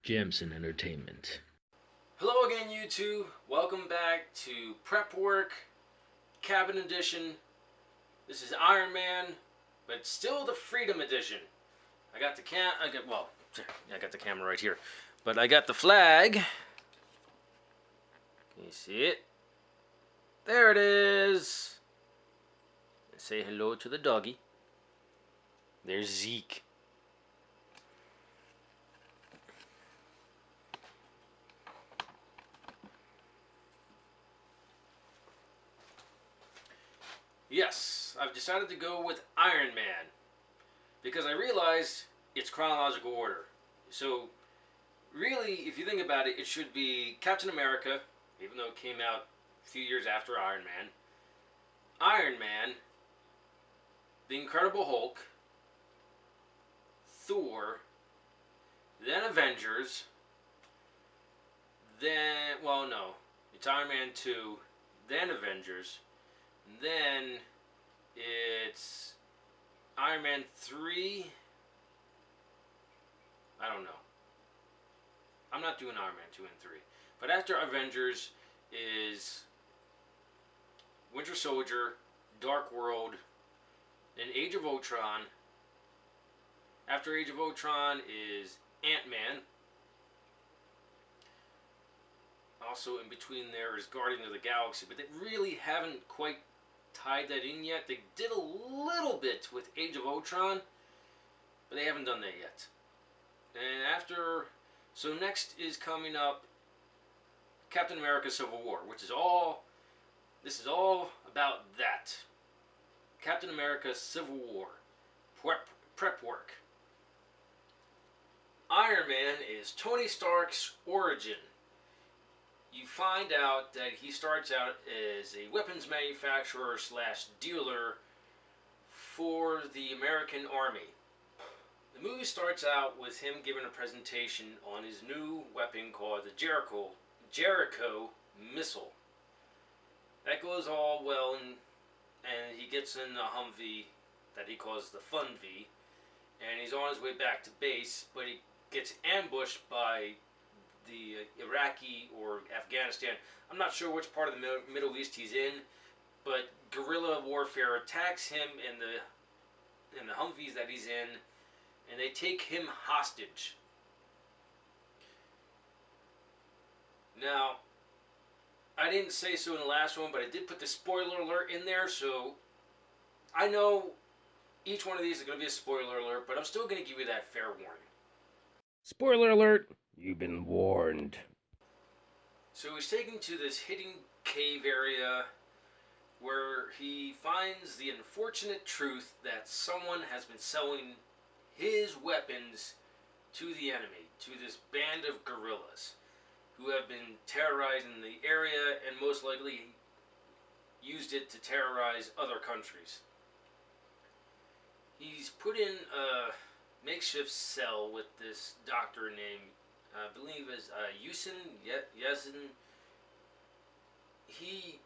Jamsin Entertainment. Hello again, YouTube. Welcome back to Prep Work Cabin Edition. This is Iron Man, but still the Freedom Edition. I got the camera right here, but I got the flag. Can you see it? There it is. Say hello to the doggy. There's Zeke. Yes, I've decided to go with Iron Man because I realized it's chronological order. So, really, if you think about it, it should be Captain America, even though it came out a few years after Iron Man, the Incredible Hulk, Thor, then Avengers, then, well, no, it's Iron Man 2, then Avengers, then it's Iron Man 3. I don't know. I'm not doing Iron Man 2 and 3. But after Avengers is Winter Soldier, Dark World, then Age of Ultron. After Age of Ultron is Ant-Man. Also in between there is Guardians of the Galaxy, but they really haven't quite tied that in yet. They did a little bit with Age of Ultron, but they haven't done that yet. And so next is coming up Captain America Civil War, this is all about that. Captain America Civil War, prep work. Iron Man is Tony Stark's origin. You find out that he starts out as a weapons manufacturer slash dealer for the American Army. The movie starts out with him giving a presentation on his new weapon called the Jericho missile. That goes all well, and he gets in a Humvee that he calls the Fun V, and he's on his way back to base, but he gets ambushed by the Iraqi or Afghanistan. I'm not sure which part of the Middle East he's in, but guerrilla warfare attacks him in the Humvees that he's in, and they take him hostage. Now, I didn't say so in the last one, but I did put the spoiler alert in there, so I know each one of these is going to be a spoiler alert, but I'm still going to give you that fair warning. Spoiler alert, you've been warned. So he's taken to this hidden cave area where he finds the unfortunate truth that someone has been selling his weapons to the enemy, to this band of guerrillas who have been terrorizing the area and most likely used it to terrorize other countries. He's put in a makeshift cell with this doctor named, I believe is Yezin. He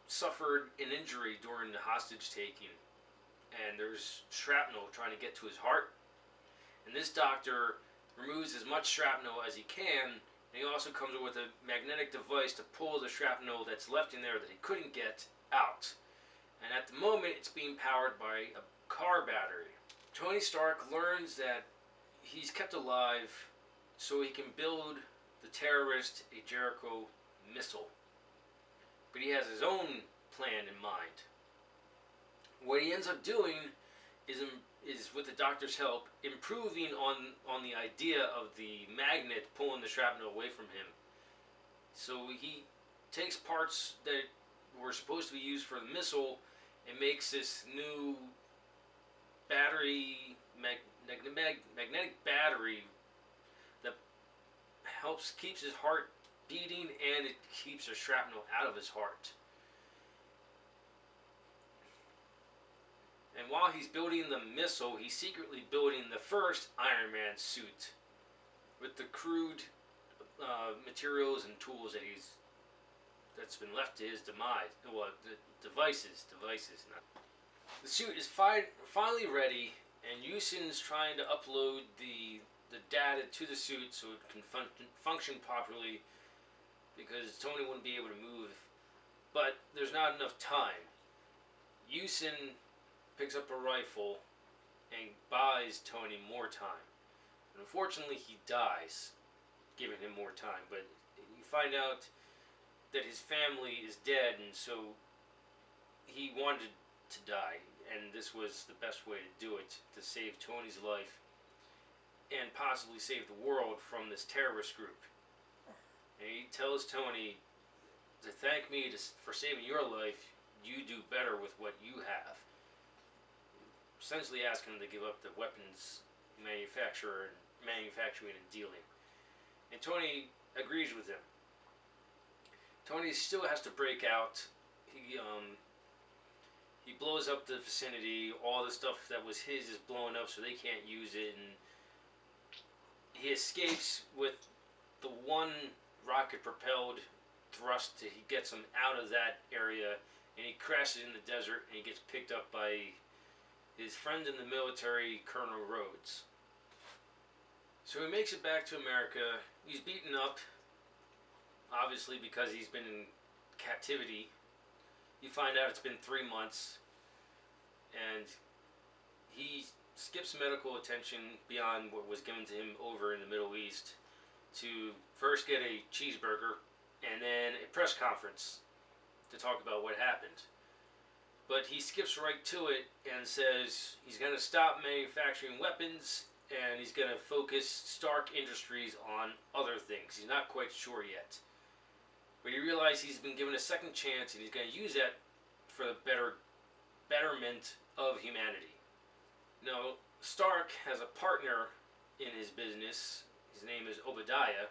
suffered an injury during the hostage taking, and there's shrapnel trying to get to his heart. And this doctor removes as much shrapnel as he can, and he also comes up with a magnetic device to pull the shrapnel that's left in there that he couldn't get out. And at the moment, it's being powered by a car battery. Tony Stark learns that he's kept alive so he can build the terrorist a Jericho missile. But he has his own plan in mind. What he ends up doing is with the doctor's help, improving on the idea of the magnet pulling the shrapnel away from him. So he takes parts that were supposed to be used for the missile and makes this new battery, magnetic battery that keeps his heart beating, and it keeps the shrapnel out of his heart. And while he's building the missile, he's secretly building the first Iron Man suit with the crude materials and tools that's been left to his demise. Well, the devices. The suit is finally ready, and Yusin's trying to upload the the data to the suit so it can function properly, because Tony wouldn't be able to move. But there's not enough time. Jamsin picks up a rifle and buys Tony more time. And unfortunately, he dies, giving him more time. But you find out that his family is dead, and so he wanted to die, and this was the best way to do it, to save Tony's life and possibly save the world from this terrorist group. And he tells Tony to thank me for saving your life. You do better with what you have. Essentially asking him to give up the weapons manufacturing and dealing. And Tony agrees with him. Tony still has to break out. He blows up the vicinity. All the stuff that was his is blown up, so they can't use it. And he escapes with the one rocket-propelled thrust. He gets him out of that area, and he crashes in the desert. And he gets picked up by his friend in the military, Colonel Rhodes. So he makes it back to America. He's beaten up, obviously, because he's been in captivity. You find out it's been 3 months, and he skips medical attention beyond what was given to him over in the Middle East to first get a cheeseburger and then a press conference to talk about what happened. But he skips right to it and says he's going to stop manufacturing weapons and he's going to focus Stark Industries on other things. He's not quite sure yet. But he realizes he's been given a second chance, and he's going to use that for the betterment of humanity. Now, Stark has a partner in his business. His name is Obadiah,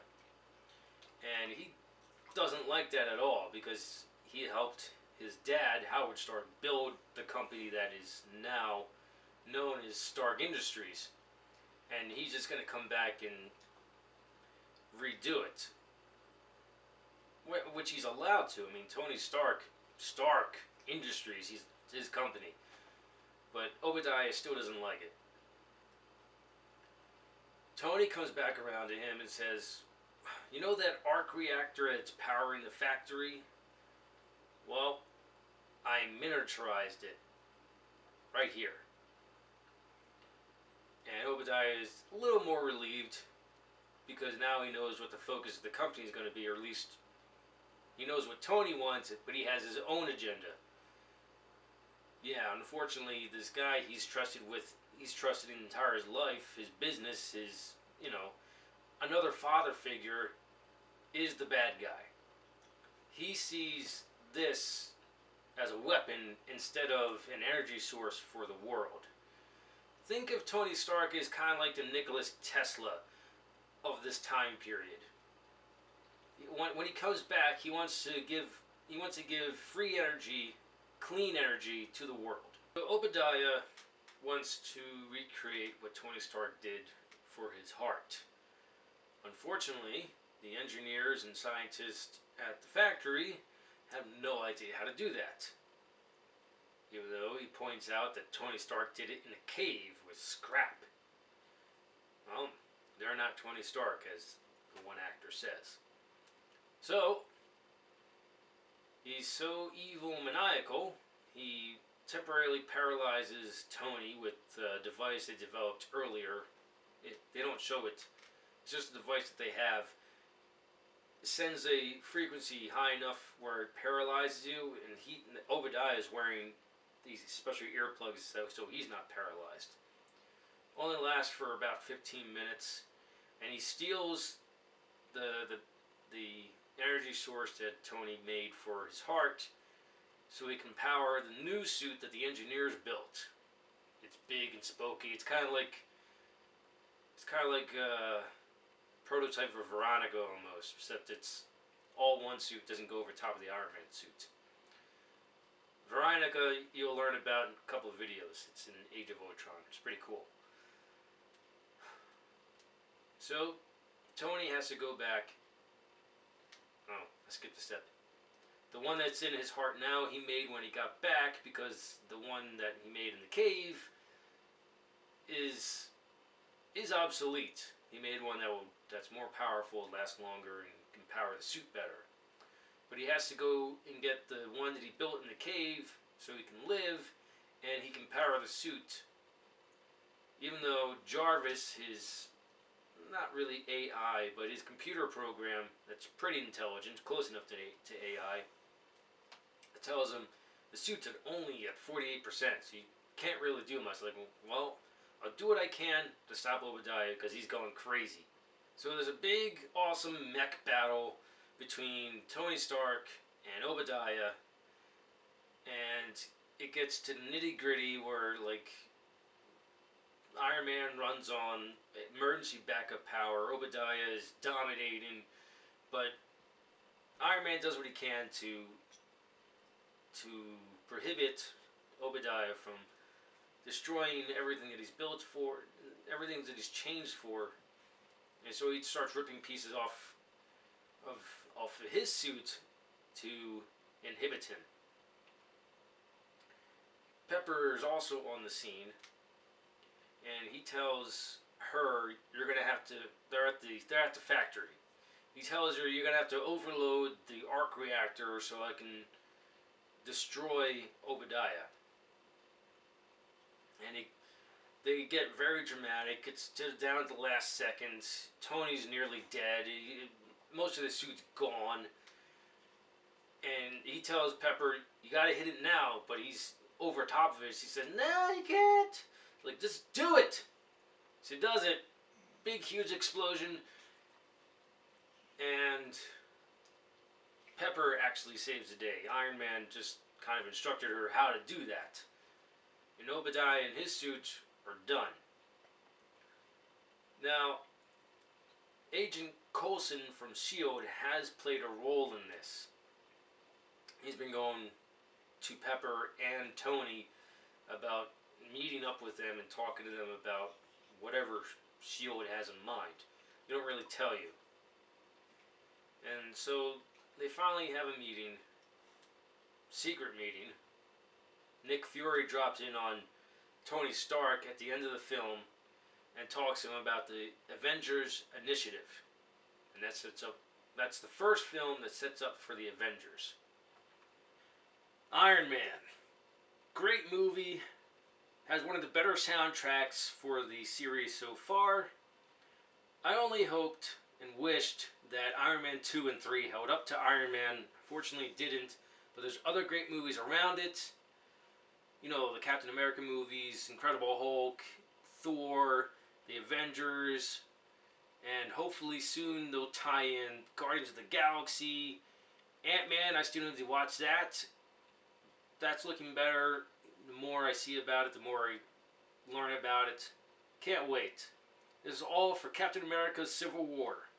and he doesn't like that at all because he helped his dad, Howard Stark, build the company that is now known as Stark Industries. And he's just going to come back and redo it. Which he's allowed to. I mean, Tony Stark Industries, it's his company. But Obadiah still doesn't like it. Tony comes back around to him and says, you know that arc reactor that's powering the factory? Well, I miniaturized it right here. And Obadiah is a little more relieved because now he knows what the focus of the company is going to be, or at least he knows what Tony wants, but he has his own agenda. Yeah, unfortunately, this guy he's trusted in entire his life, his business, his, another father figure is the bad guy. He sees this as a weapon instead of an energy source for the world. Think of Tony Stark as kind of like the Nikola Tesla of this time period. When he comes back, he wants to give free energy, clean energy to the world. But Obadiah wants to recreate what Tony Stark did for his heart. Unfortunately, the engineers and scientists at the factory have no idea how to do that. Even though he points out that Tony Stark did it in a cave with scrap. Well, they're not Tony Stark, as the one actor says. So, he's so evil and maniacal, he temporarily paralyzes Tony with a device they developed earlier. They don't show it. It's just a device that they have. It sends a frequency high enough where it paralyzes you, and Obadiah is wearing these special earplugs so he's not paralyzed. Only lasts for about 15 minutes, and he steals the energy source that Tony made for his heart so he can power the new suit that the engineers built. It's big and spokey. It's kind of like a prototype of Veronica almost, except it's all one suit, doesn't go over top of the Iron Man suit. Veronica you'll learn about in a couple of videos. It's in Age of Ultron. It's pretty cool. So Tony has to go back. Oh, I skipped a step. The one that's in his heart now he made when he got back, because the one that he made in the cave is obsolete. He made one that's more powerful, lasts longer, and can power the suit better. But he has to go and get the one that he built in the cave so he can live, and he can power the suit. Even though Jarvis is not really AI, but his computer program that's pretty intelligent, close enough to AI, it tells him the suit's only at 48%, so you can't really do much. Like, well, I'll do what I can to stop Obadiah because he's going crazy. So there's a big, awesome mech battle between Tony Stark and Obadiah, and it gets to nitty gritty where, like, Iron Man runs on emergency backup power. Obadiah is dominating, but Iron Man does what he can to prohibit Obadiah from destroying everything that he's built for, everything that he's changed for, and so he starts ripping pieces of off of his suit to inhibit him. Pepper is also on the scene, and he tells her, "You're gonna have to." They're at the factory. He tells her, "You're gonna have to overload the arc reactor so I can destroy Obadiah." And they get very dramatic. It's just down at the last second. Tony's nearly dead. Most of the suit's gone. And he tells Pepper, "You gotta hit it now," but he's over top of it. She says, "No, you can't." Like, just do it. So he does it. Big, huge explosion. And Pepper actually saves the day. Iron Man just kind of instructed her how to do that. And Obadiah and his suit are done. Now, Agent Coulson from S.H.I.E.L.D. has played a role in this. He's been going to Pepper and Tony about meeting up with them and talking to them about whatever S.H.I.E.L.D. has in mind. They don't really tell you. And so they finally have a meeting, secret meeting. Nick Fury drops in on Tony Stark at the end of the film and talks to him about the Avengers Initiative. And that's the first film that sets up for the Avengers. Iron Man. Great movie. Has one of the better soundtracks for the series so far. I only hoped and wished that Iron Man 2 and 3 held up to Iron Man. Fortunately, it didn't. But there's other great movies around it. You know, the Captain America movies, Incredible Hulk, Thor, the Avengers, and hopefully soon they'll tie in Guardians of the Galaxy, Ant-Man. I still need to watch that. That's looking better. The more I see about it, the more I learn about it. Can't wait. This is all for Captain America's Civil War.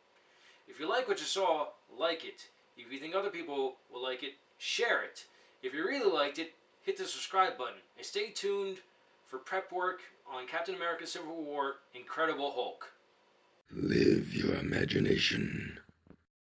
If you like what you saw, like it. If you think other people will like it, share it. If you really liked it, hit the subscribe button. And stay tuned for prep work on Captain America Civil War, Incredible Hulk. Live your imagination.